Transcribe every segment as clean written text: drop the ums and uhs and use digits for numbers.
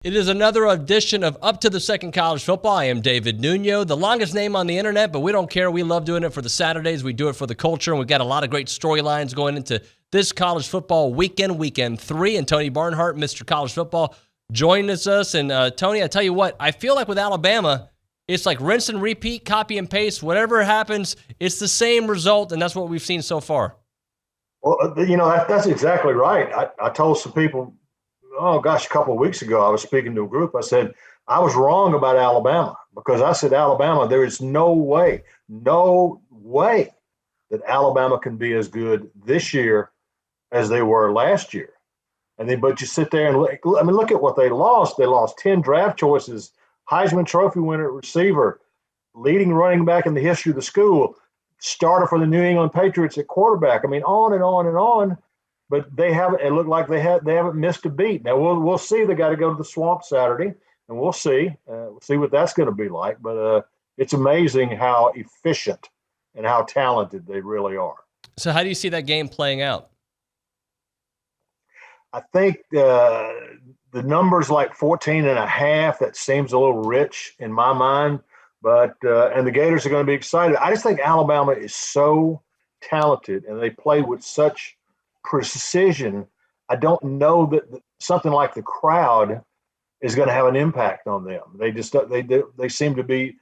It is another edition of Up to the Second College Football. I am David Nuño, the longest name on the internet, but we don't care. We love doing it for the Saturdays. We do it for the culture, and we've got a lot of great storylines going into this college football weekend 3. And Tony Barnhart, Mr. College Football, joining us. And Tony, I tell you what, I feel like with Alabama, it's like rinse and repeat, copy and paste. Whatever happens, it's the same result, and that's what we've seen so far. Well, that's exactly right. I told some people, a couple of weeks ago, I was speaking to a group. I said, I was wrong about Alabama because I said, Alabama, there is no way that Alabama can be as good this year as they were last year. But you sit there and look at what they lost. They lost 10 draft choices, Heisman Trophy winner at receiver, leading running back in the history of the school, starter for the New England Patriots at quarterback. On and on and on. But they haven't. It looked like they haven't missed a beat. Now we'll see. They got to go to the Swamp Saturday, and we'll see. We'll see what that's going to be like. But it's amazing how efficient and how talented they really are. So how do you see that game playing out? I think the numbers like 14.5. That seems a little rich in my mind. But and the Gators are going to be excited. I just think Alabama is so talented, and they play with such precision. I don't know that something like the crowd is going to have an impact on them. They seem to be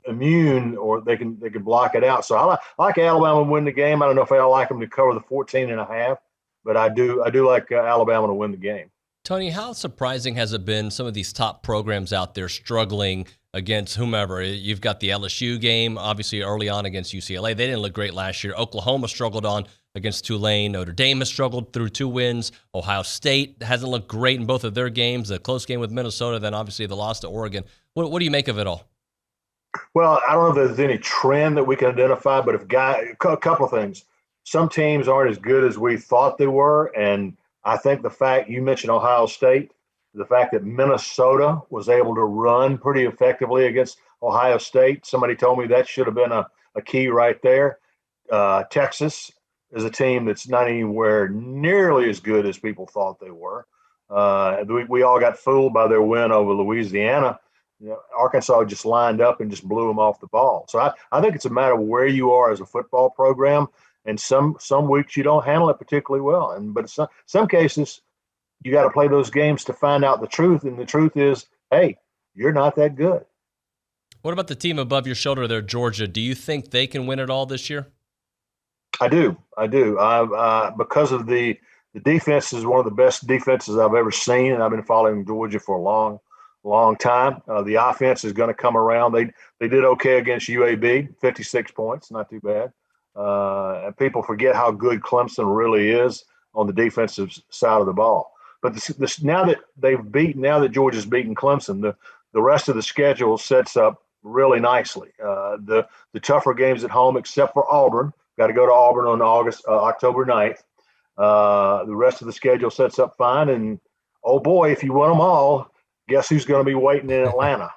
immune, or they can block it out. So I like Alabama to win the game. I don't know if I like them to cover the 14.5, but I do like Alabama to win the game. Tony, how surprising has it been some of these top programs out there struggling against whomever? You've got the LSU game, obviously early on against UCLA. They didn't look great last year. Oklahoma struggled on against Tulane. Notre Dame has struggled through 2 wins. Ohio State hasn't looked great in both of their games. A close game with Minnesota, then obviously the loss to Oregon. What do you make of it all? Well, I don't know if there's any trend that we can identify, but a couple of things. Some teams aren't as good as we thought they were, and I think the fact you mentioned Ohio State, the fact that Minnesota was able to run pretty effectively against Ohio State, somebody told me that should have been a key right there. Texas is a team that's not anywhere nearly as good as people thought they were. We all got fooled by their win over Louisiana. Arkansas just lined up and just blew them off the ball. So I think it's a matter of where you are as a football program. And some weeks you don't handle it particularly well. But some cases you got to play those games to find out the truth. And the truth is, hey, you're not that good. What about the team above your shoulder there, Georgia? Do you think they can win it all this year? I do. Because of the defense is one of the best defenses I've ever seen, and I've been following Georgia for a long time. The offense is going to come around. They did okay against UAB, 56 points, not too bad. And people forget how good Clemson really is on the defensive side of the ball. But now that Georgia's beaten Clemson, the rest of the schedule sets up really nicely. The tougher games at home, except for Auburn, got to go to Auburn on October 9th. The rest of the schedule sets up fine. And, oh, boy, if you win them all, guess who's going to be waiting in Atlanta?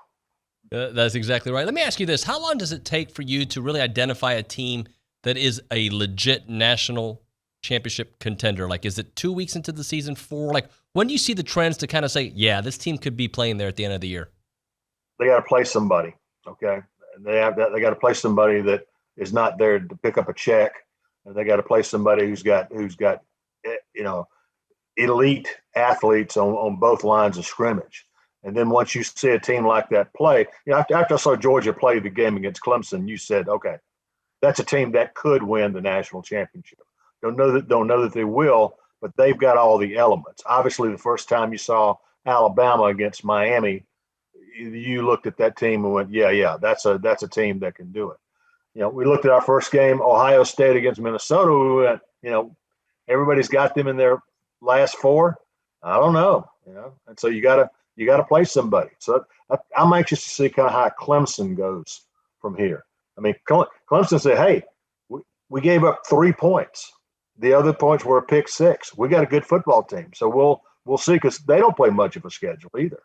That's exactly right. Let me ask you this. How long does it take for you to really identify a team that is a legit national championship contender? Like, is it 2 weeks into the season, 4? Like, when do you see the trends to kind of say, yeah, this team could be playing there at the end of the year? They got to play somebody, okay? They got to play somebody that is not there to pick up a check, and they got to play somebody who's got elite athletes on both lines of scrimmage. And then once you see a team like that play, after I saw Georgia play the game against Clemson, you said, okay, that's a team that could win the national championship. Don't know that they will, but they've got all the elements. Obviously, the first time you saw Alabama against Miami, you looked at that team and went, yeah, that's a team that can do it. We looked at our first game, Ohio State against Minnesota. We went, everybody's got them in their last 4. I don't know, and so you got to play somebody. So I'm anxious to see kind of how Clemson goes from here. I mean, Clemson said, hey, we gave up 3 points. The other points were a pick 6. We got a good football team. So we'll see, because they don't play much of a schedule either.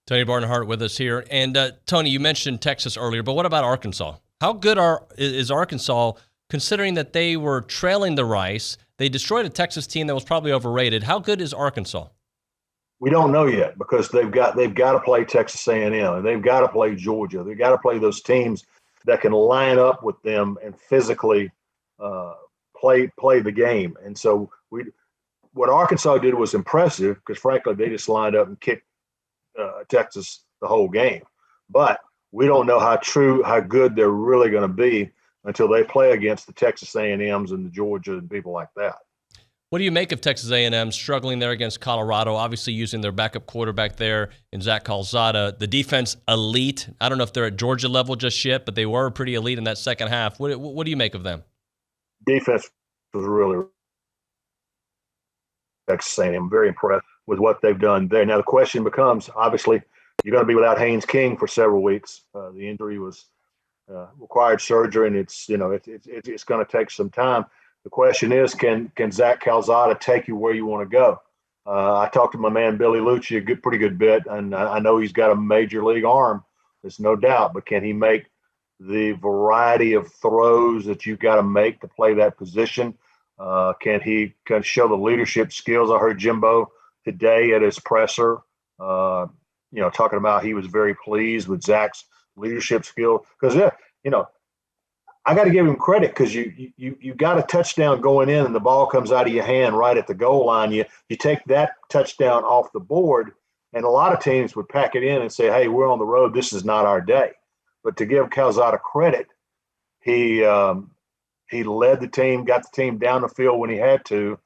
Tony Barnhart with us here. And, Tony, you mentioned Texas earlier, but what about Arkansas? How good is Arkansas, considering that they were trailing the Rice? They destroyed a Texas team that was probably overrated. How good is Arkansas? we don't know yet because they've got to play Texas A&M and they've got to play Georgia. They've got to play those teams that can line up with them and physically play the game. And so what Arkansas did was impressive because, frankly, they just lined up and kicked Texas the whole game. But we don't know how good they're really going to be until they play against the Texas A&Ms and the Georgia and people like that. What do you make of Texas A&M struggling there against Colorado, obviously using their backup quarterback there in Zach Calzada? The defense, elite. I don't know if they're at Georgia level just yet, but they were pretty elite in that second half. What do you make of them? Defense was really Texas A&M. Very impressed with what they've done there. Now the question becomes, obviously, you're going to be without Haynes King for several weeks. The injury was required surgery, and it's going to take some time. The question is, can Zach Calzada take you where you want to go? I talked to my man Billy Lucci a pretty good bit, and I know he's got a major league arm. There's no doubt, but can he make the variety of throws that you've got to make to play that position? Can he show the leadership skills? I heard Jimbo today at his presser, talking about he was very pleased with Zach's leadership skill because I got to give him credit because you got a touchdown going in and the ball comes out of your hand right at the goal line. You take that touchdown off the board, and a lot of teams would pack it in and say, hey, we're on the road. This is not our day. But to give Calzada credit, he led the team, got the team down the field when he had to,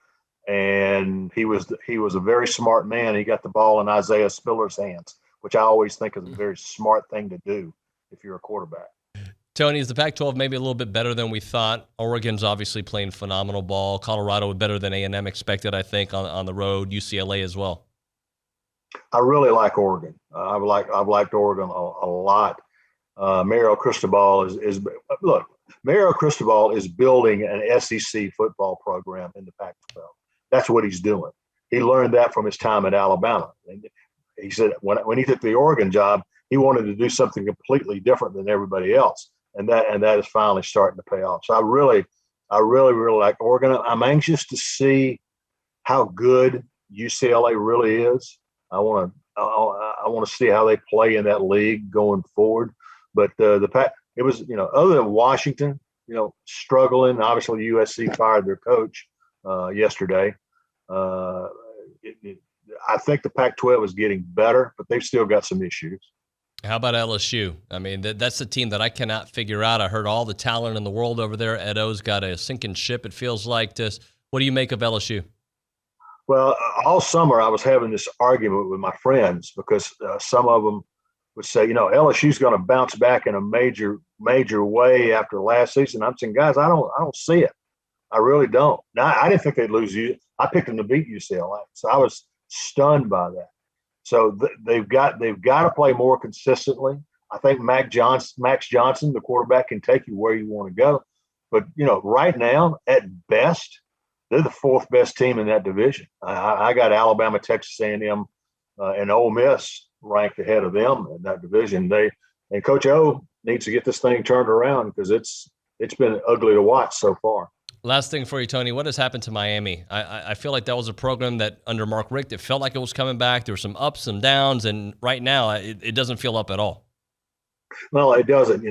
and he was a very smart man. He got the ball in Isaiah Spiller's hands, which I always think is a very smart thing to do if you're a quarterback. Tony, is the Pac-12 maybe a little bit better than we thought? Oregon's obviously playing phenomenal ball. Colorado better than A&M expected, I think, on the road. UCLA as well. I really like Oregon. I've liked Oregon a lot. Mario Cristobal Mario Cristobal is building an SEC football program in the Pac-12. That's what he's doing. He learned that from his time at Alabama. And he said when he took the Oregon job, he wanted to do something completely different than everybody else. And that is finally starting to pay off. So I really like Oregon. I'm anxious to see how good UCLA really is. I want to see how they play in that league going forward. But it was other than Washington, struggling. Obviously USC fired their coach yesterday. I think the Pac-12 is getting better, but they've still got some issues. How about LSU? I mean, that's the team that I cannot figure out. I heard all the talent in the world over there. Ed O's got a sinking ship, it feels like. What do you make of LSU? Well, all summer I was having this argument with my friends because some of them would say, LSU's going to bounce back in a major way after last season. I'm saying, guys, I don't see it. I really don't. Now, I didn't think they'd lose. I picked them to beat UCLA, so I was stunned by that. So they've got to play more consistently. I think Max Johnson, the quarterback, can take you where you want to go. But right now, at best, they're the fourth best team in that division. I got Alabama, Texas A&M, and Ole Miss ranked ahead of them in that division. And Coach O needs to get this thing turned around because it's been ugly to watch so far. Last thing for you, Tony, what has happened to Miami? I feel like that was a program that under Mark Richt, it felt like it was coming back. There were some ups and downs, and right now it doesn't feel up at all. Well, it doesn't.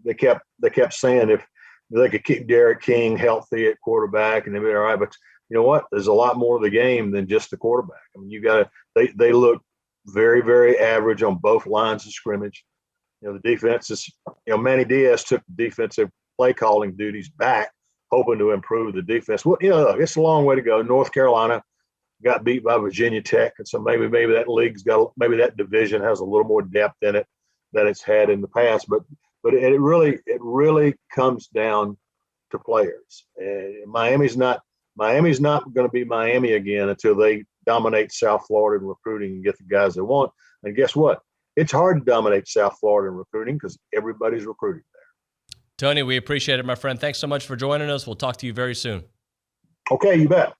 They kept saying if they could keep Derek King healthy at quarterback and they'd be all right. But you know what? There's a lot more to the game than just the quarterback. I mean, they look very, very average on both lines of scrimmage. The defense is, Manny Diaz took defensive play calling duties back, hoping to improve the defense. Well, it's a long way to go. North Carolina got beat by Virginia Tech, and so maybe that division has a little more depth in it than it's had in the past. But it really comes down to players. Miami's not going to be Miami again until they dominate South Florida in recruiting and get the guys they want. And guess what? It's hard to dominate South Florida in recruiting because everybody's recruiting there. Tony, we appreciate it, my friend. Thanks so much for joining us. We'll talk to you very soon. Okay, you bet.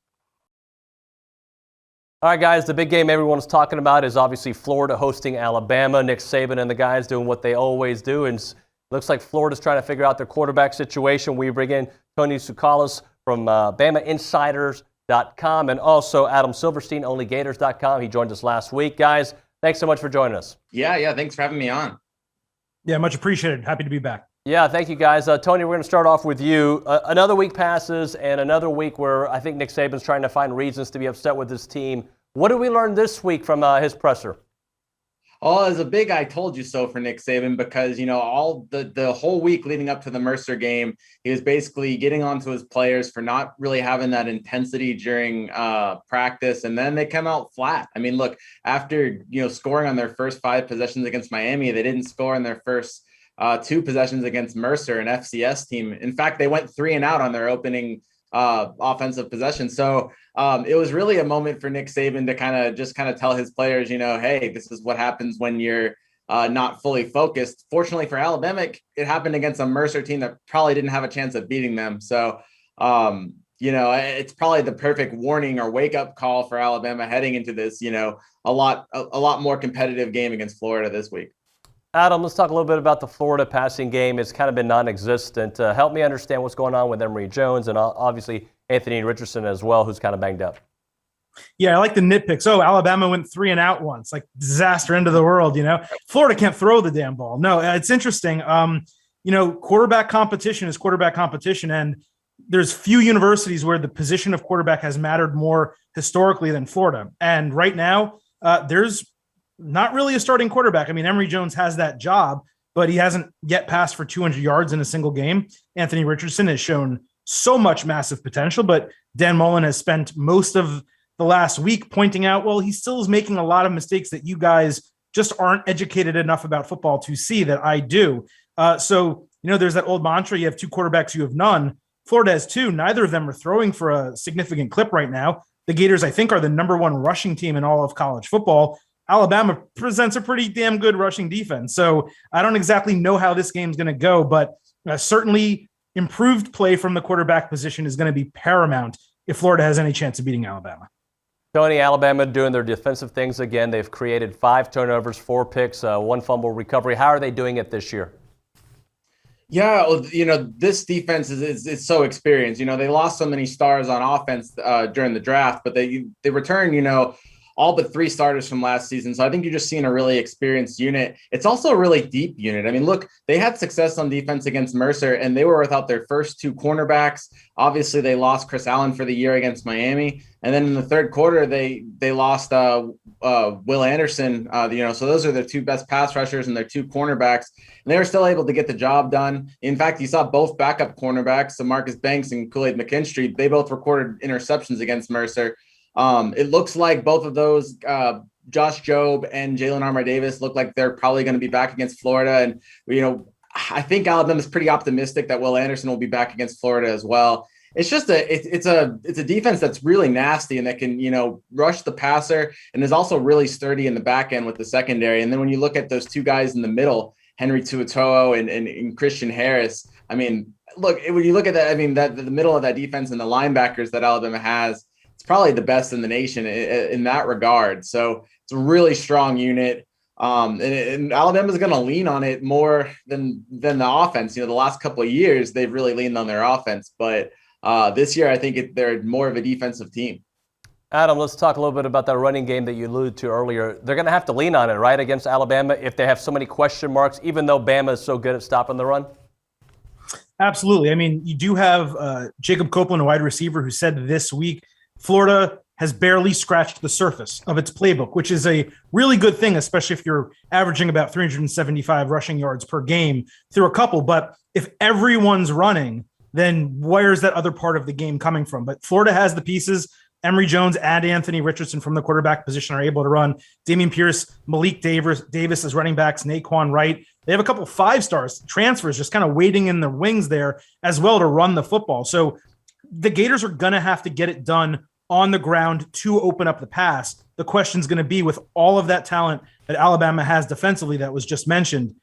All right, guys, the big game everyone's talking about is obviously Florida hosting Alabama. Nick Saban and the guys doing what they always do. And it looks like Florida's trying to figure out their quarterback situation. We bring in Tony Tsoukalas from BamaInsider's TexAgsDavid.com, and also Adam Silverstein, OnlyGators.com. He joined us last week. Guys, thanks so much for joining us. Yeah. Thanks for having me on. Yeah, much appreciated. Happy to be back. Yeah, thank you, guys. Tony, we're going to start off with you. Another week passes, and another week where I think Nick Saban's trying to find reasons to be upset with his team. What did we learn this week from his presser? Oh, it was a big "I told you so" for Nick Saban because, all the whole week leading up to the Mercer game, he was basically getting onto his players for not really having that intensity during practice. And then they come out flat. I mean, look, after, scoring on their first 5 possessions against Miami, they didn't score in their first 2 possessions against Mercer, an FCS team. In fact, they went 3 and out on their opening offensive possession. So it was really a moment for Nick Saban to kind of tell his players, hey, this is what happens when you're not fully focused. Fortunately for Alabama, it happened against a Mercer team that probably didn't have a chance of beating them. So, it's probably the perfect warning or wake up call for Alabama heading into this, a lot more competitive game against Florida this week. Adam, let's talk a little bit about the Florida passing game. It's kind of been non-existent. Help me understand what's going on with Emory Jones and obviously Anthony Richardson as well, who's kind of banged up. Yeah, I like the nitpicks. Oh, Alabama went 3 and out once, like disaster, end of the world, Florida can't throw the damn ball. No, it's interesting. Quarterback competition is quarterback competition, and there's few universities where the position of quarterback has mattered more historically than Florida. And right now, there's not really a starting quarterback. I mean, Emory Jones has that job, but he hasn't yet passed for 200 yards in a single game. Anthony Richardson has shown so much massive potential, but Dan Mullen has spent most of the last week pointing out, well, he still is making a lot of mistakes that you guys just aren't educated enough about football to see that I do. So there's that old mantra, you have 2 quarterbacks, you have none. Florida has 2. Neither of them are throwing for a significant clip right now. The Gators, I think, are the number 1 rushing team in all of college football. Alabama presents a pretty damn good rushing defense. So I don't exactly know how this game's going to go, but certainly improved play from the quarterback position is going to be paramount if Florida has any chance of beating Alabama. Tony, Alabama doing their defensive things again. They've created 5 turnovers, 4 picks, 1 fumble recovery. How are they doing it this year? Yeah, well, this defense is so experienced. They lost so many stars on offense during the draft, but they returned, all but 3 starters from last season. So I think you're just seeing a really experienced unit. It's also a really deep unit. I mean, look, they had success on defense against Mercer, and they were without their first 2 cornerbacks. Obviously, they lost Chris Allen for the year against Miami. And then in the third quarter, they lost Will Anderson, so those are their 2 best pass rushers and their 2 cornerbacks. And they were still able to get the job done. In fact, you saw both backup cornerbacks, so Marcus Banks and Kool-Aid McKinstry, they both recorded interceptions against Mercer. It looks like both of those, Josh Jobe and Jalen Armour-Davis, look like they're probably going to be back against Florida. And, I think Alabama's pretty optimistic that Will Anderson will be back against Florida as well. It's just it's a defense that's really nasty and that can, rush the passer and is also really sturdy in the back end with the secondary. And then when you look at those 2 guys in the middle, Henry TuiTo'o and Christian Harris, I mean, look, when you look at that, I mean, that the middle of that defense and the linebackers that Alabama has, it's probably the best in the nation in that regard. So it's a really strong unit. And Alabama's going to lean on it more than the offense. The last couple of years, they've really leaned on their offense. But this year, I think they're more of a defensive team. Adam, let's talk a little bit about that running game that you alluded to earlier. They're going to have to lean on it, right, against Alabama if they have so many question marks, even though Bama is so good at stopping the run? Absolutely. I mean, you do have Jacob Copeland, a wide receiver, who said this week, Florida has barely scratched the surface of its playbook, which is a really good thing, especially if you're averaging about 375 rushing yards per game through a couple. But if everyone's running, then where's that other part of the game coming from? But Florida has the pieces. Emory Jones and Anthony Richardson from the quarterback position are able to run. Dameon Pierce, Malik Davis as running backs, Naquan Wright. They have a couple 5-star transfers just kind of waiting in the wings there as well to run the football. So the Gators are going to have to get it done on the ground to open up the pass. The question's going to be, with all of that talent that Alabama has defensively that was just mentioned,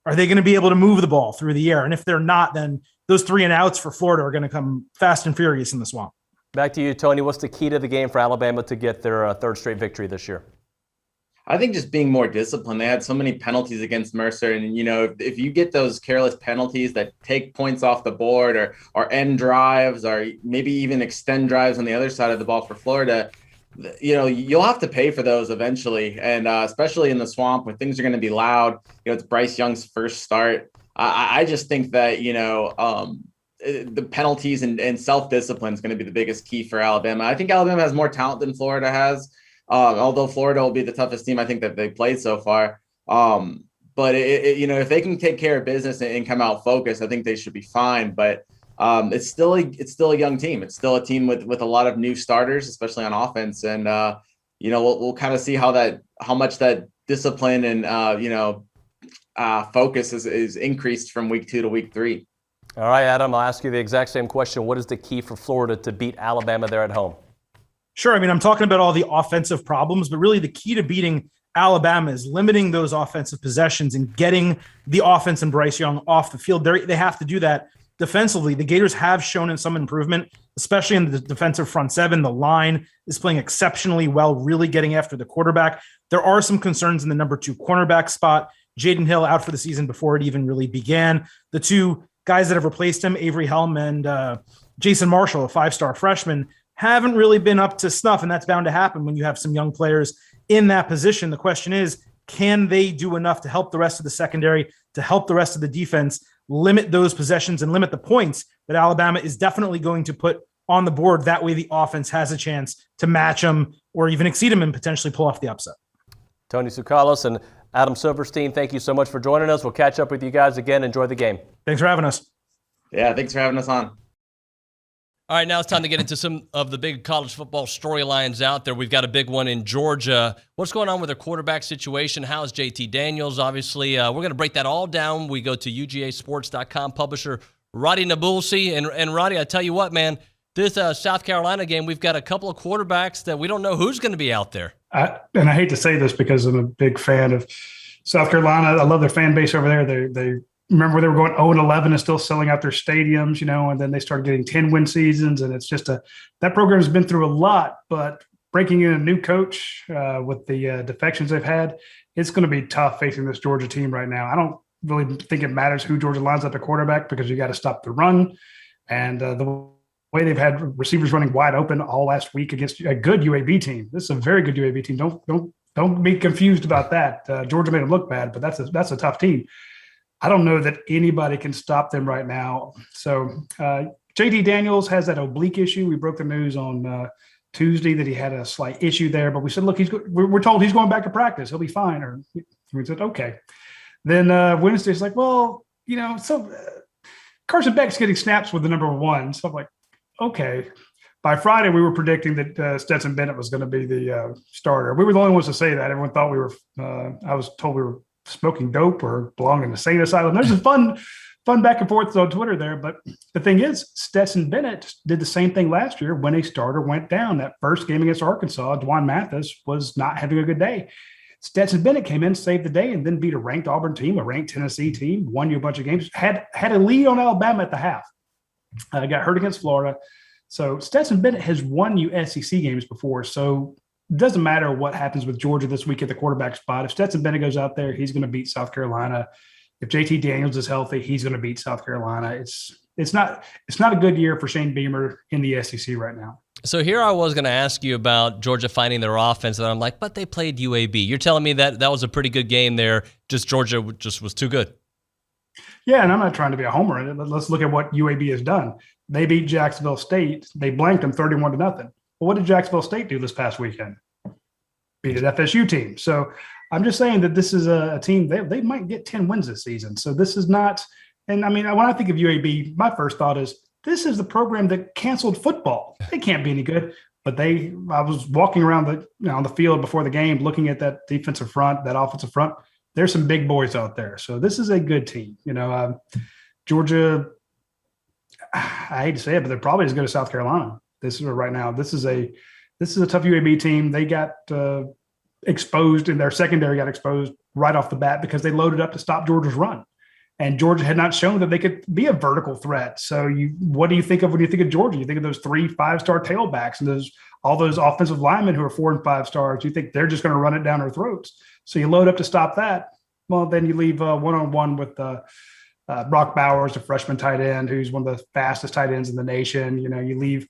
are they going to be able to move the ball through the air? And if they're not, then those 3 and outs for Florida are going to come fast and furious in the swamp. Back to you, Tony. What's the key to the game for Alabama to get their 3rd straight victory this year? I think just being more disciplined. They had so many penalties against Mercer. And, if you get those careless penalties that take points off the board or end drives or maybe even extend drives on the other side of the ball for Florida, you'll have to pay for those eventually. And especially in the Swamp where things are going to be loud, it's Bryce Young's first start. I just think that, the penalties and self-discipline is going to be the biggest key for Alabama. I think Alabama has more talent than Florida has. Although Florida will be the toughest team I think that they've played so far. But if they can take care of business and come out focused, I think they should be fine. But it's still a young team. It's still a team with a lot of new starters, especially on offense. And we'll kind of see how much that discipline and focus is increased from week 2 to week 3. All right, Adam, I'll ask you the exact same question. What is the key for Florida to beat Alabama there at home? Sure. I mean, I'm talking about all the offensive problems, but really the key to beating Alabama is limiting those offensive possessions and getting the offense and Bryce Young off the field. They have to do that defensively. The Gators have shown in some improvement, especially in the defensive front seven. The line is playing exceptionally well, really getting after the quarterback. There are some concerns in the number 2 cornerback spot. Jaden Hill out for the season before it even really began. The 2 guys that have replaced him, Avery Helm and Jason Marshall, a 5-star freshman, haven't really been up to snuff, and that's bound to happen when you have some young players in that position. The question is, can they do enough to help the rest of the secondary, to help the rest of the defense, limit those possessions and limit the points that Alabama is definitely going to put on the board? That way the offense has a chance to match them or even exceed them and potentially pull off the upset. Tony Tsoukalas and Adam Silverstein, thank you so much for joining us. We'll catch up with you guys again. Enjoy the game. Thanks for having us. Yeah, thanks for having us on. All right, now it's time to get into some of the big college football storylines out there. We've got a big one in Georgia. What's going on with their quarterback situation? How's JT Daniels? Obviously, we're going to break that all down. We go to UGAsports.com publisher Radi Nabulsi. And Radi, I tell you what, man, this South Carolina game, we've got a couple of quarterbacks that we don't know who's going to be out there. And I hate to say this because I'm a big fan of South Carolina. I love their fan base over there. They remember they were going 0-11 and still selling out their stadiums, and then they started getting 10-win seasons. And it's just that program's been through a lot, but breaking in a new coach with the defections they've had, it's going to be tough facing this Georgia team right now. I don't really think it matters who Georgia lines up at quarterback because you got to stop the run. And the way they've had receivers running wide open all last week against a good UAB team. This is a very good UAB team. Don't be confused about that. Georgia made them look bad, but that's a tough team. I don't know that anybody can stop them right now. So JT Daniels has that oblique issue. We broke the news on Tuesday that he had a slight issue there, but we said, look, we're told he's going back to practice. He'll be fine. Or we said, okay. Then Wednesday's like, well, Carson Beck's getting snaps with the number 1. So I'm like, okay. By Friday, we were predicting that Stetson Bennett was going to be the starter. We were the only ones to say that. Everyone thought we were I was told we were smoking dope or belong in the sane asylum. There's a fun back and forth on Twitter there. But the thing is, Stetson Bennett did the same thing last year when a starter went down. That first game against Arkansas, Dwan Mathis was not having a good day. Stetson Bennett came in, saved the day, and then beat a ranked Auburn team, a ranked Tennessee team, won you a bunch of games, had a lead on Alabama at the half. Got hurt against Florida. So Stetson Bennett has won you SEC games before. So it doesn't matter what happens with Georgia this week at the quarterback spot. If Stetson Bennett goes out there, he's going to beat South Carolina. If JT Daniels is healthy, he's going to beat South Carolina. It's not a good year for Shane Beamer in the SEC right now. So here I was going to ask you about Georgia finding their offense, and I'm like, but they played UAB. You're telling me that was a pretty good game there, just Georgia just was too good. Yeah, and I'm not trying to be a homer in it, but let's look at what UAB has done. They beat Jacksonville State. They blanked them 31-0. Well, what did Jacksonville State do this past weekend? Beat an FSU team. So I'm just saying that this is a team, they might get 10 wins this season. So this is not – and, I mean, when I think of UAB, my first thought is this is the program that canceled football. They can't be any good. But I was walking around on the field before the game looking at that defensive front, that offensive front. There's some big boys out there. So this is a good team. Georgia – I hate to say it, but they're probably as good as South Carolina. This is right now. This is a tough UAB team. They got exposed, and their secondary got exposed right off the bat because they loaded up to stop Georgia's run. And Georgia had not shown that they could be a vertical threat. So what do you think of when you think of Georgia? You think of those 3 5-star tailbacks and all those offensive linemen who are 4 and 5 stars. You think they're just going to run it down our throats. So you load up to stop that. Well, then you leave one-on-one with Brock Bowers, the freshman tight end, who's one of the fastest tight ends in the nation. You leave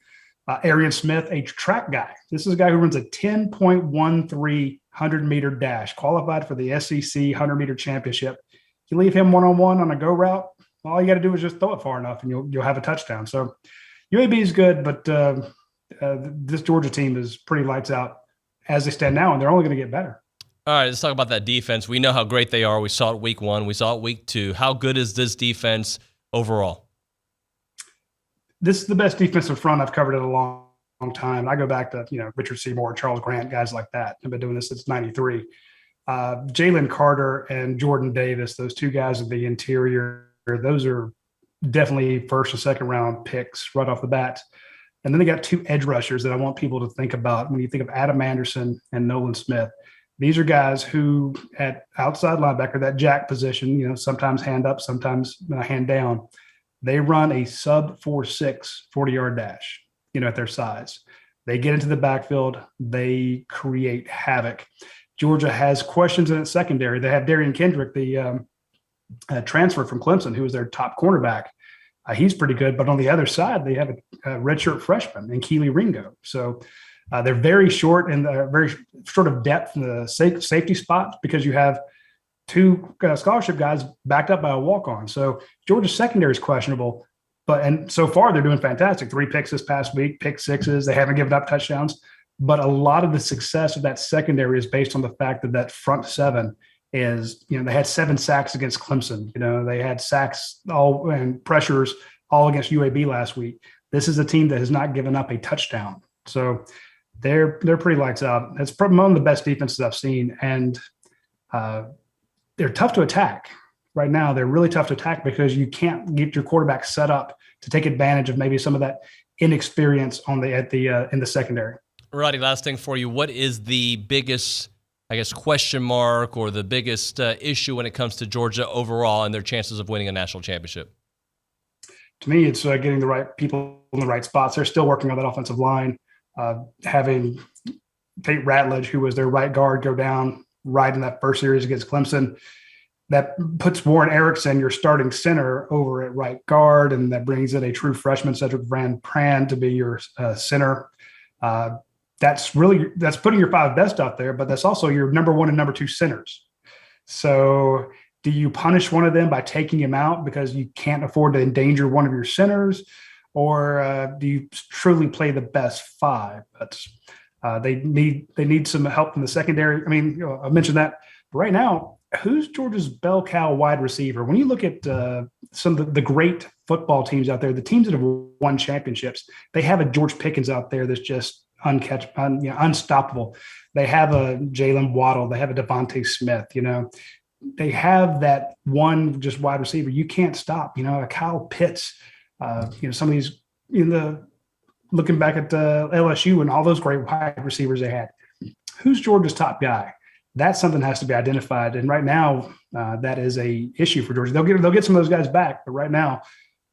Arian Smith, a track guy. This is a guy who runs a 10.13 100-meter dash, qualified for the SEC 100-meter championship. You leave him one-on-one on a go route, all you got to do is just throw it far enough, and you'll have a touchdown. So UAB is good, but this Georgia team is pretty lights out as they stand now, and they're only going to get better. All right, let's talk about that defense. We know how great they are. We saw it week 1. We saw it week 2. How good is this defense overall? This is the best defensive front I've covered in a long time. I go back to Richard Seymour, Charles Grant, guys like that. I've been doing this since '93. Jalen Carter and Jordan Davis, those 2 guys in the interior, those are definitely first and second round picks right off the bat. And then they got 2 edge rushers that I want people to think about when you think of Adam Anderson and Nolan Smith. These are guys who at outside linebacker, that jack position, sometimes hand up, sometimes hand down, they run a sub 4.6 40-yard dash, at their size. They get into the backfield. They create havoc. Georgia has questions in its secondary. They have Darian Kendrick, the transfer from Clemson, who was their top cornerback. He's pretty good. But on the other side, they have a redshirt freshman in Keely Ringo. So they're very short and very short of depth in the safety spots because you have 2 scholarship guys backed up by a walk-on. So Georgia's secondary is questionable. And so far, they're doing fantastic. 3 picks this past week, pick 6s. They haven't given up touchdowns. But a lot of the success of that secondary is based on the fact that front 7 is, they had 7 sacks against Clemson. They had sacks and pressures all against UAB last week. This is a team that has not given up a touchdown. So they're pretty lights out. It's probably one of the best defenses I've seen. And they're tough to attack. Right now, they're really tough to attack because you can't get your quarterback set up to take advantage of maybe some of that inexperience in the secondary. Radi, last thing for you. What is the biggest, question mark or the biggest issue when it comes to Georgia overall and their chances of winning a national championship? To me, it's getting the right people in the right spots. They're still working on that offensive line. Having Tate Ratledge, who was their right guard, go down right in that first series against Clemson. That puts Warren Erickson, your starting center, over at right guard, and that brings in a true freshman, Cedric Van Pran, to be your center. That's putting your 5 best out there, but that's also your number 1 and number 2 centers. So do you punish one of them by taking him out because you can't afford to endanger one of your centers, or do you truly play the best 5? They need some help from the secondary. I mean, I mentioned that, but right now, who's Georgia's bell cow wide receiver? When you look at some of the great football teams out there, the teams that have won championships, they have a George Pickens out there that's just unstoppable. They have a Jalen Waddle. They have a Devontae Smith. They have that one just wide receiver you can't stop. A Kyle Pitts. Some of these looking back at LSU and all those great wide receivers they had. Who's Georgia's top guy? That's something that has to be identified. And right now, that is a issue for Georgia. They'll get some of those guys back, but right now,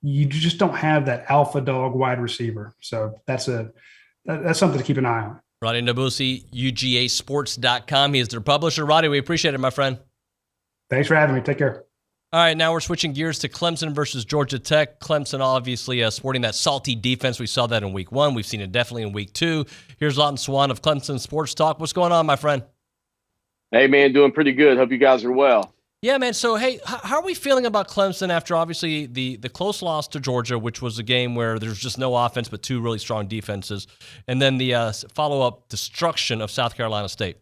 you just don't have that alpha dog wide receiver. So that's something to keep an eye on. Radi Nabulsi, UGAsports.com. He is their publisher. Radi, we appreciate it, my friend. Thanks for having me. Take care. All right, now we're switching gears to Clemson versus Georgia Tech. Clemson obviously sporting that salty defense. We saw that in week 1. We've seen it definitely in week 2. Here's Lawton Swann of Clemson Sports Talk. What's going on, my friend? Hey, man, doing pretty good. Hope you guys are well. Yeah, man. So, hey, how are we feeling about Clemson after obviously the close loss to Georgia, which was a game where there's just no offense but 2 really strong defenses, and then the follow-up destruction of South Carolina State?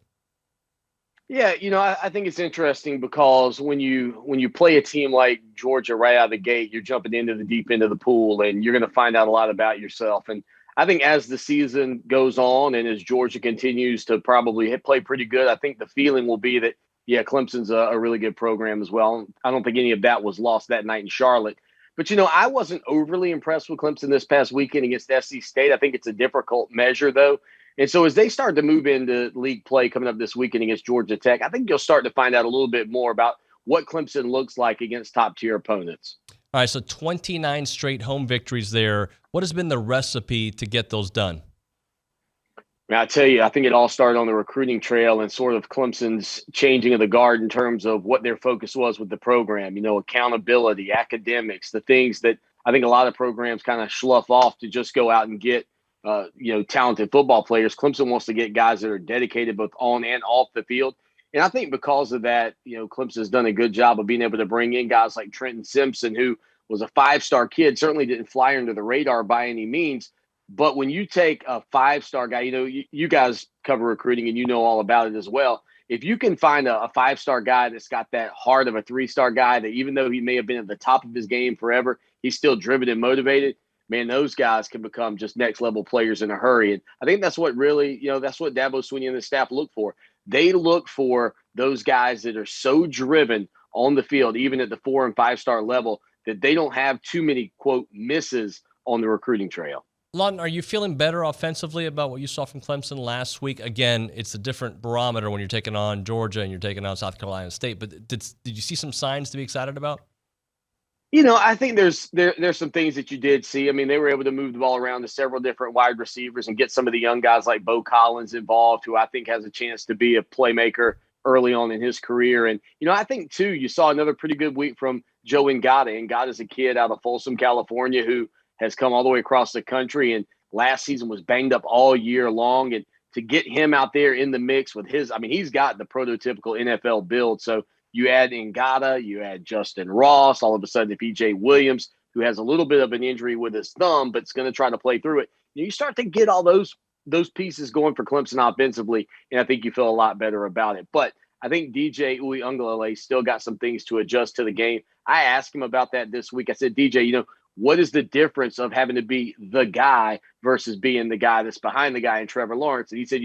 Yeah, I think it's interesting because when you play a team like Georgia right out of the gate, you're jumping into the deep end of the pool, and you're going to find out a lot about yourself. And I think as the season goes on and as Georgia continues to probably play pretty good, I think the feeling will be that, yeah, Clemson's a really good program as well. I don't think any of that was lost that night in Charlotte. But, I wasn't overly impressed with Clemson this past weekend against SC State. I think it's a difficult measure, though. And so as they start to move into league play coming up this weekend against Georgia Tech, I think you'll start to find out a little bit more about what Clemson looks like against top-tier opponents. All right, so 29 straight home victories there. What has been the recipe to get those done? I tell you, I think it all started on the recruiting trail and sort of Clemson's changing of the guard in terms of what their focus was with the program. Accountability, academics, the things that I think a lot of programs kind of slough off to just go out and get, talented football players. Clemson wants to get guys that are dedicated both on and off the field. And I think because of that, Clemson's done a good job of being able to bring in guys like Trenton Simpson, who was a 5-star kid, certainly didn't fly under the radar by any means. But when you take a 5-star guy, you guys cover recruiting and you know all about it as well. If you can find a 5-star guy that's got that heart of a 3-star guy, that even though he may have been at the top of his game forever, he's still driven and motivated, man, those guys can become just next level players in a hurry. And I think that's what really, that's what Dabo Swinney and the staff look for. They look for those guys that are so driven on the field, even at the 4- and 5-star level, that they don't have too many, quote, misses on the recruiting trail. Lawton, are you feeling better offensively about what you saw from Clemson last week? Again, it's a different barometer when you're taking on Georgia and you're taking on South Carolina State, but did you see some signs to be excited about? I think there's some things that you did see. I mean, they were able to move the ball around to several different wide receivers and get some of the young guys like Bo Collins involved, who I think has a chance to be a playmaker early on in his career. And, I think, too, you saw another pretty good week from Joe Ngata. Ngata's a kid out of Folsom, California, who has come all the way across the country and last season was banged up all year long. And to get him out there in the mix with he's got the prototypical NFL build. So you add Ngata, you add Justin Ross, all of a sudden if E.J. Williams, who has a little bit of an injury with his thumb, but is going to try to play through it. You start to get all those pieces going for Clemson offensively, and I think you feel a lot better about it. But I think DJ Uiagalelei still got some things to adjust to the game. I asked him about that this week. I said, DJ, what is the difference of having to be the guy versus being the guy that's behind the guy in Trevor Lawrence? And he said,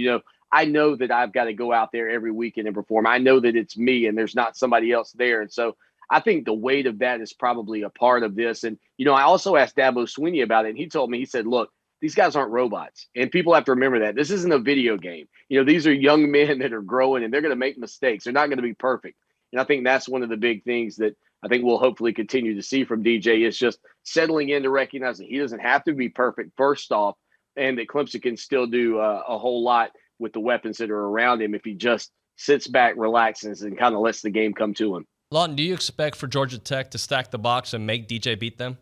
I know that I've got to go out there every weekend and perform. I know that it's me and there's not somebody else there. And so I think the weight of that is probably a part of this. And, I also asked Dabo Swinney about it, and he told me, he said, look, these guys aren't robots. And people have to remember that. This isn't a video game. These are young men that are growing, and they're going to make mistakes. They're not going to be perfect. And I think that's one of the big things that I think we'll hopefully continue to see from DJ is just settling in to recognize that he doesn't have to be perfect first off, and that Clemson can still do a whole lot with the weapons that are around him if he just sits back, relaxes, and kind of lets the game come to him. Lawton, do you expect for Georgia Tech to stack the box and make DJ beat them?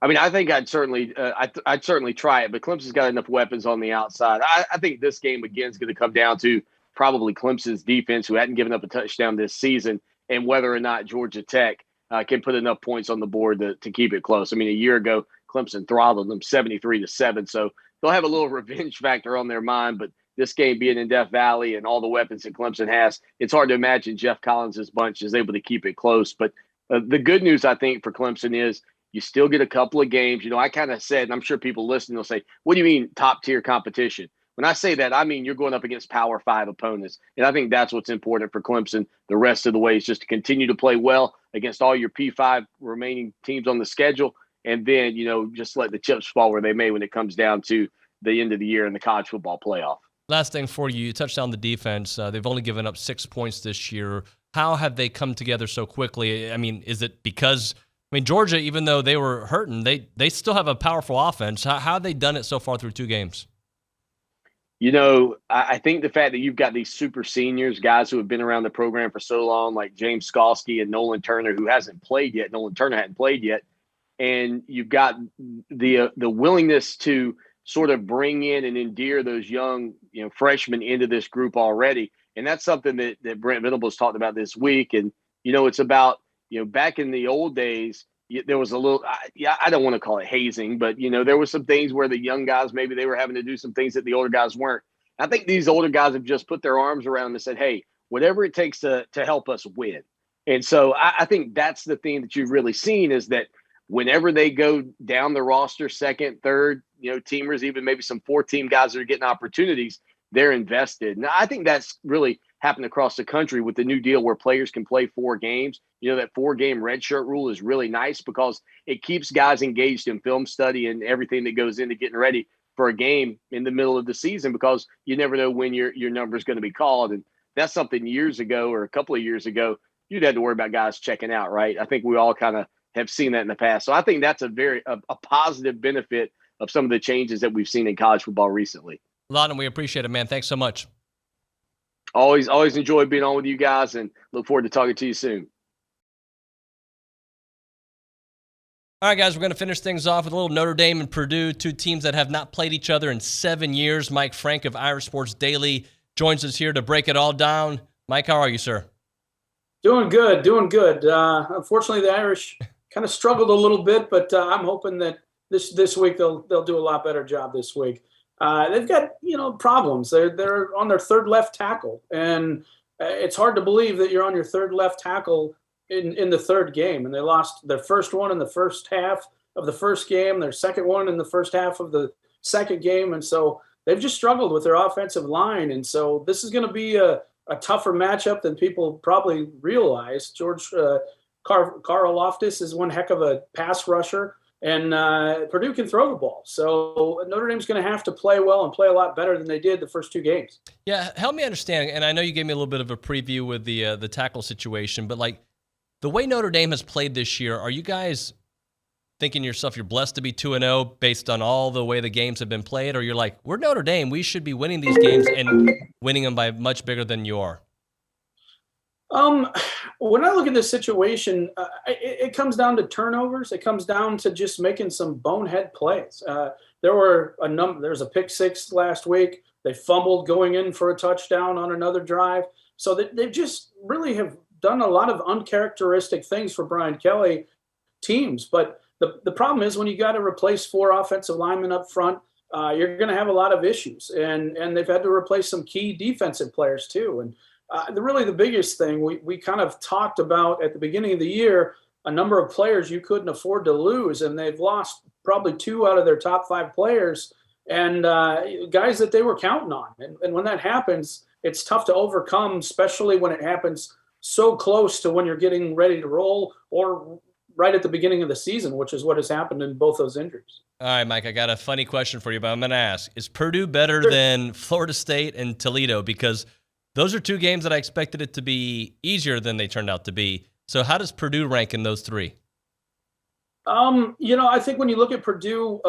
I mean, I think I'd certainly try it, but Clemson's got enough weapons on the outside. I think this game again is going to come down to probably Clemson's defense, who hadn't given up a touchdown this season, and whether or not Georgia Tech can put enough points on the board to keep it close. I mean, a year ago, Clemson throttled them 73-7, so they'll have a little revenge factor on their mind. But this game being in Death Valley and all the weapons that Clemson has, it's hard to imagine Jeff Collins' bunch is able to keep it close. But the good news, I think, for Clemson is you still get a couple of games. I kind of said, and I'm sure people listening will say, what do you mean top-tier competition? When I say that, I mean you're going up against Power 5 opponents. And I think that's what's important for Clemson the rest of the way is just to continue to play well against all your P5 remaining teams on the schedule. And then, just let the chips fall where they may when it comes down to the end of the year in the college football playoff. Last thing for you, you touched on the defense. They've only given up 6 points this year. How have they come together so quickly? I mean, is it because Georgia, even though they were hurting, they still have a powerful offense. How have they done it so far through 2 games? I think the fact that you've got these super seniors, guys who have been around the program for so long, like James Skalski and Nolan Turner, who hasn't played yet. Nolan Turner hadn't played yet. And you've got the willingness to sort of bring in and endear those young, freshmen into this group already. And that's something that Brent Venables talked about this week. And, it's about, back in the old days, there was a little, I don't want to call it hazing, but, there were some things where the young guys, maybe they were having to do some things that the older guys weren't. I think these older guys have just put their arms around them and said, hey, whatever it takes to help us win. And so I think that's the thing that you've really seen is that whenever they go down the roster, second, third, teamers, even maybe some 4-team guys that are getting opportunities, they're invested. Now, I think that's really happened across the country with the new deal where players can play 4 games. That 4-game redshirt rule is really nice because it keeps guys engaged in film study and everything that goes into getting ready for a game in the middle of the season because you never know when your number is going to be called. And that's something years ago or a couple of years ago, you'd had to worry about guys checking out, right? I think we all kind of have seen that in the past. So I think that's a positive benefit of some of the changes that we've seen in college football recently. Lawton, we appreciate it, man. Thanks so much. Always enjoy being on with you guys and look forward to talking to you soon. All right, guys, we're going to finish things off with a little Notre Dame and Purdue, two teams that have not played each other in 7 years. Mike Frank of Irish Sports Daily joins us here to break it all down. Mike, how are you, sir? Doing good. Unfortunately, the Irish kind of struggled a little bit, but I'm hoping that this week they'll do a lot better job this week. They've got problems. They're on their third left tackle, and it's hard to believe that you're on your third left tackle in the third game. And they lost their first one in the first half of the first game, their second one in the first half of the second game, and so they've just struggled with their offensive line. And so this is going to be a tougher matchup than people probably realize. George Karlaftis is one heck of a pass rusher, and Purdue can throw the ball. So Notre Dame's going to have to play well and play a lot better than they did the first two games. Yeah, help me understand, and I know you gave me a little bit of a preview with the tackle situation, but like the way Notre Dame has played this year, are you guys thinking to yourself you're blessed to be 2-0 based on all the way the games have been played, or you're like, we're Notre Dame, we should be winning these games and winning them by much bigger than you are? When I look at this situation, it comes down to turnovers. It comes down to just making some bonehead plays. There's a pick six last week. They fumbled going in for a touchdown on another drive. So they just really have done a lot of uncharacteristic things for Brian Kelly teams. But the problem is when you got to replace 4 offensive linemen up front, you're going to have a lot of issues. And they've had to replace some key defensive players too. And the biggest thing we kind of talked about at the beginning of the year, a number of players you couldn't afford to lose, and they've lost probably 2 out of their top 5 players and guys that they were counting on. And when that happens, it's tough to overcome, especially when it happens so close to when you're getting ready to roll or right at the beginning of the season, which is what has happened in both those injuries. All right, Mike, I got a funny question for you, but I'm going to ask. Is Purdue better than Florida State and Toledo? Because those are 2 games that I expected it to be easier than they turned out to be. So how does Purdue rank in those 3? I think when you look at Purdue,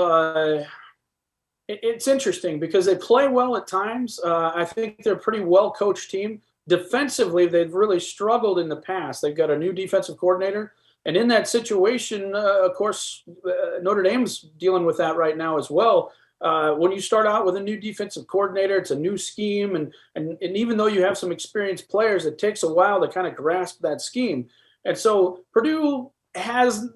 it's interesting because they play well at times. I think they're a pretty well-coached team. Defensively, they've really struggled in the past. They've got a new defensive coordinator. And in that situation, of course, Notre Dame's dealing with that right now as well. When you start out with a new defensive coordinator, it's a new scheme. And even though you have some experienced players, it takes a while to kind of grasp that scheme. And so Purdue has,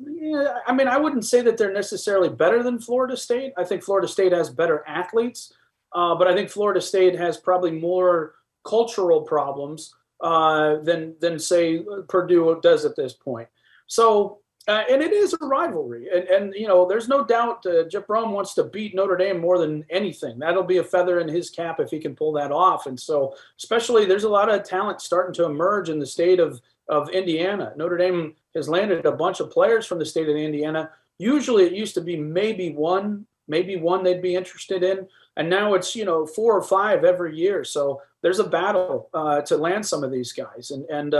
I wouldn't say that they're necessarily better than Florida State. I think Florida State has better athletes, but I think Florida State has probably more cultural problems than say Purdue does at this point. So, and it is a rivalry. And there's no doubt Jeff Brom wants to beat Notre Dame more than anything. That'll be a feather in his cap if he can pull that off. And so, especially, there's a lot of talent starting to emerge in the state of Indiana. Notre Dame has landed a bunch of players from the state of Indiana. Usually it used to be maybe one they'd be interested in. And now it's, 4 or 5 every year. So there's a battle to land some of these guys. And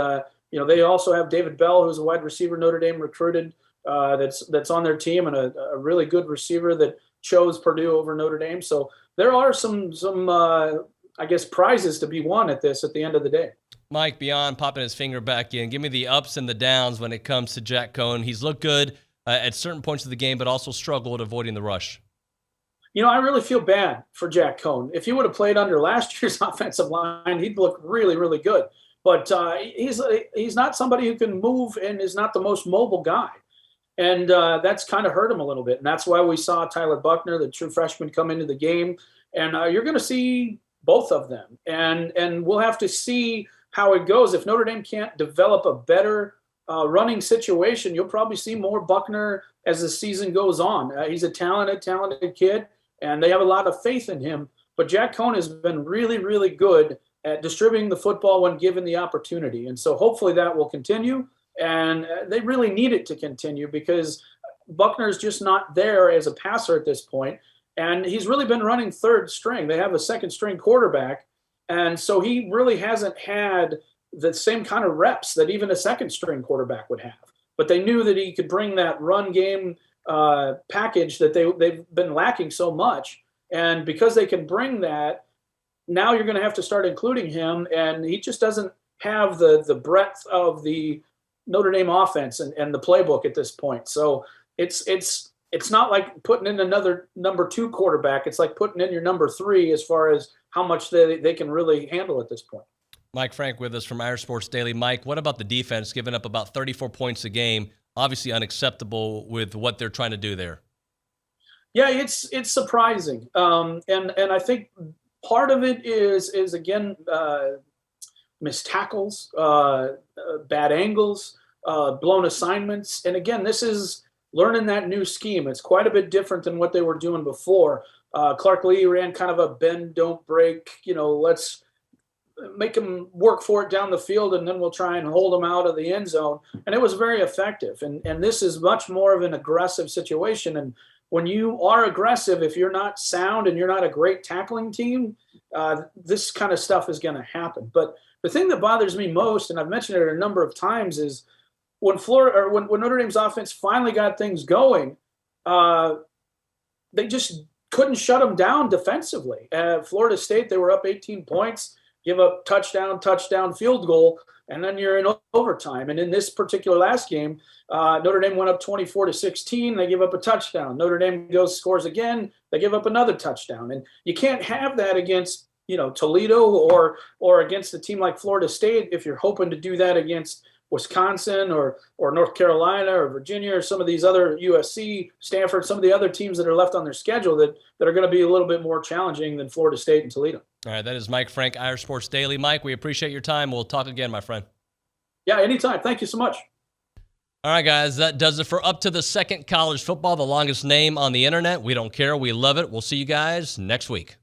they also have David Bell, who's a wide receiver Notre Dame recruited, that's on their team, and a really good receiver that chose Purdue over Notre Dame. So there are some prizes to be won at the end of the day. Mike, beyond popping his finger back in, give me the ups and the downs when it comes to Jack Coan. He's looked good at certain points of the game, but also struggled avoiding the rush. I really feel bad for Jack Coan. If he would have played under last year's offensive line, he'd look really, really good. But he's not somebody who can move and is not the most mobile guy. And that's kind of hurt him a little bit. And that's why we saw Tyler Buckner, the true freshman, come into the game. And you're going to see both of them. And we'll have to see how it goes. If Notre Dame can't develop a better running situation, you'll probably see more Buckner as the season goes on. He's a talented kid, and they have a lot of faith in him. But Jack Coan has been really, really good at distributing the football when given the opportunity. And so hopefully that will continue. And they really need it to continue because Buckner's just not there as a passer at this point. And he's really been running third string. They have a second string quarterback. And so he really hasn't had the same kind of reps that even a second string quarterback would have. But they knew that he could bring that run game package that they've been lacking so much. And because they can bring that, now you're going to have to start including him. And he just doesn't have the breadth of the Notre Dame offense and the playbook at this point. So it's not like putting in another number 2 quarterback. It's like putting in your number 3 as far as how much they can really handle at this point. Mike Frank with us from Irish Sports Daily. Mike, what about the defense giving up about 34 points a game? Obviously unacceptable with what they're trying to do there. Yeah, it's surprising. And I think part of it is again, missed tackles, bad angles, blown assignments. And again, this is learning that new scheme. It's quite a bit different than what they were doing before. Clark Lee ran kind of a bend, don't break, let's make them work for it down the field, and then we'll try and hold them out of the end zone. And it was very effective. And this is much more of an aggressive situation. And when you are aggressive, if you're not sound and you're not a great tackling team, this kind of stuff is going to happen. But the thing that bothers me most, and I've mentioned it a number of times, is when Notre Dame's offense finally got things going, they just couldn't shut them down defensively. At Florida State, they were up 18 points, give up touchdown, field goal, and then you're in overtime. And in this particular last game, Notre Dame went up 24-16. They give up a touchdown. Notre Dame scores again. They give up another touchdown. And you can't have that against Toledo or against a team like Florida State if you're hoping to do that against Wisconsin or North Carolina or Virginia or some of these other USC, Stanford, some of the other teams that are left on their schedule that are going to be a little bit more challenging than Florida State and Toledo. All right, that is Mike Frank, Irish Sports Daily. Mike, we appreciate your time. We'll talk again, my friend. Yeah, anytime. Thank you so much. All right, guys, that does it for Up to the Second College Football, the longest name on the internet. We don't care. We love it. We'll see you guys next week.